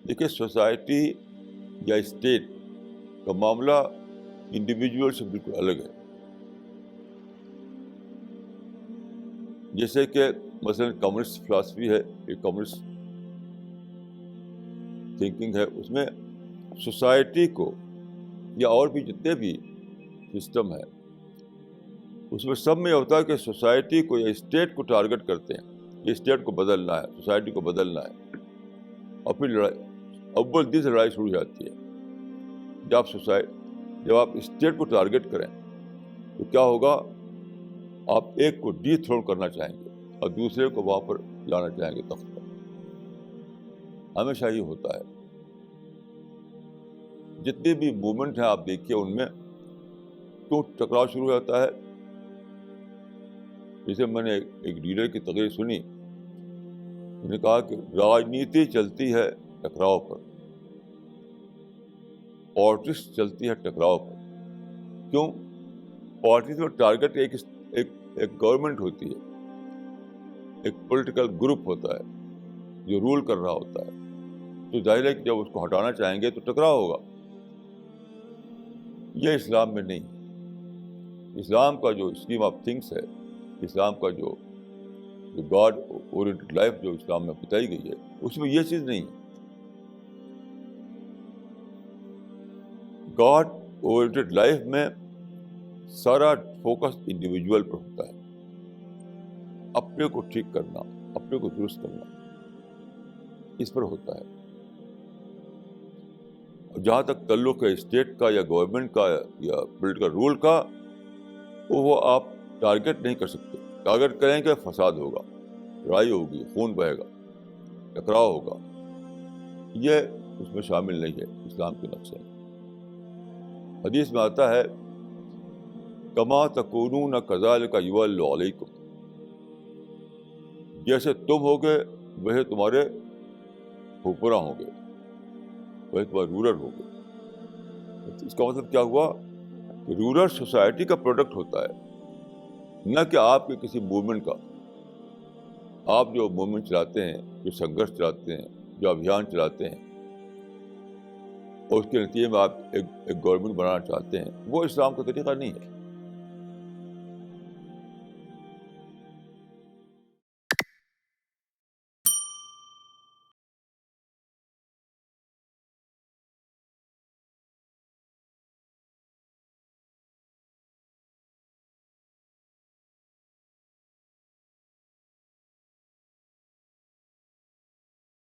دیکھیے سوسائٹی یا اسٹیٹ کا معاملہ انڈیویجول سے بالکل الگ ہے. جیسے کہ مثلاً کمیونسٹ فلاسفی ہے, ایک کمیونسٹ تھنکنگ ہے, اس میں سوسائٹی کو یا اور بھی جتنے بھی سسٹم ہے اس میں سب میں ہوتا ہے کہ سوسائٹی کو یا اسٹیٹ کو ٹارگٹ کرتے ہیں, یہ اسٹیٹ کو بدلنا ہے, سوسائٹی کو بدلنا ہے, اور پھر اول دن سے لڑائی شروع ہو جاتی ہے. جب آپ اسٹیٹ کو ٹارگٹ کریں تو کیا ہوگا, آپ ایک کو ڈی تھرون کرنا چاہیں گے اور دوسرے کو وہاں پر لانا چاہیں گے تخت پر. ہمیشہ یہ ہوتا ہے. جتنے بھی موومنٹ ہیں آپ دیکھیے ان میں کیوں ٹکراؤ شروع ہو جاتا ہے. جیسے میں نے ایک لیڈر کی تقریر سنی, انہوں نے کہا کہ راجنیتی چلتی ہے ٹکراؤ پر, پالیٹکس چلتی ہے ٹکراؤ پر. کیوں؟ پالیٹکس میں ٹارگٹ ایک گورنمنٹ ہوتی ہے, ایک پولیٹیکل گروپ ہوتا ہے جو رول کر رہا ہوتا ہے, تو ظاہر ہے کہ جب اس کو ہٹانا چاہیں گے تو ٹکراؤ ہوگا. یہ اسلام میں نہیں. اسلام کا جو اسکیم آف تھنگس ہے, اسلام کا جو گاڈ اورینٹڈ لائف جو اسلام میں بتائی گئی ہے, اس میں یہ چیز نہیں ہے. گاڈ اورینٹڈ لائف میں سارا فوکس انڈیویجول پر ہوتا ہے, اپنے کو ٹھیک کرنا, اپنے کو درست کرنا, اس پر ہوتا ہے. جہاں تک تعلق ہے اسٹیٹ کا یا گورنمنٹ کا یا پولیٹیکل رول کا, وہ آپ ٹارگٹ نہیں کر سکتے. ٹارگٹ کریں گے فساد ہوگا, لڑائی ہوگی, خون بہے گا, ٹکراؤ ہوگا. یہ اس میں شامل نہیں ہے اسلام کے نقشے میں. حدیث میں آتا ہے کما تکونون کذالک یولی علیکم, جیسے تم ہوگے ویسے تمہارے حکمراں ہوں گے, ویسے تمہارے رولر ہوں گے. اس کا مطلب کیا ہوا کہ رولر سوسائٹی کا پروڈکٹ ہوتا ہے, نہ کہ آپ کے کسی موومنٹ کا. آپ جو موومنٹ چلاتے ہیں, جو سنگھرش چلاتے ہیں, جو ابھیان چلاتے ہیں, اور اس کے نتیجے میں آپ ایک گورنمنٹ بنانا چاہتے ہیں, وہ اسلام کا طریقہ نہیں ہے.